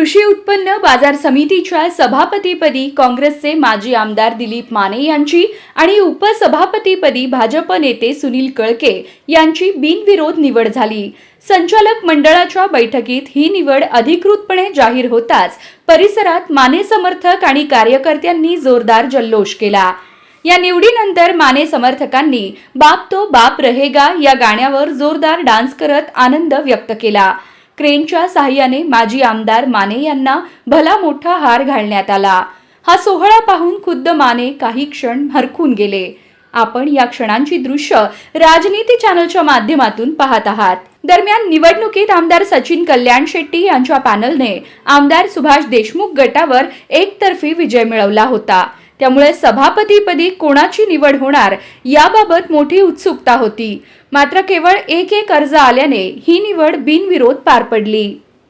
कृषी उत्पन्न बाजार समितीच्या सभापतीपदी काँग्रेसचे माजी आमदार दिलीप माने यांची आणि उपसभापतीपदी भाजप नेते सुनील कळके यांची बिनविरोध निवड झाली। संचालक मंडळाच्या बैठकीत ही निवड अधिकृतपणे जाहीर होताच परिसरात माने समर्थक आणि कार्यकर्त्यांनी जोरदार जल्लोष केला। या निवडीनंतर माने समर्थकांनी बाप तो बाप रहेगा या गाण्यावर जोरदार डान्स करत आनंद व्यक्त केला। क्रेनच्या सहाय्याने माजी आमदार माने यांना भला मोठा हार घालण्यात आला। हा सोहळा पाहून खुद्द माने काही क्षण हरखून गेले। आपण या क्षणांची दृश्य राजनीती चॅनलच्या माध्यमातून पाहत आहात। दरम्यान निवडणुकीत आमदार सचिन कल्याण शेट्टी यांच्या पॅनलने आमदार सुभाष देशमुख गटावर एकतर्फी विजय मिळवला होता। त्यामुळे सभापतीपदी कोणाची निवड होणार याबाबत मोठी उत्सुकता होती। मात्र केवळ एक अर्ज आल्याने ही निवड बिनविरोध पार पडली।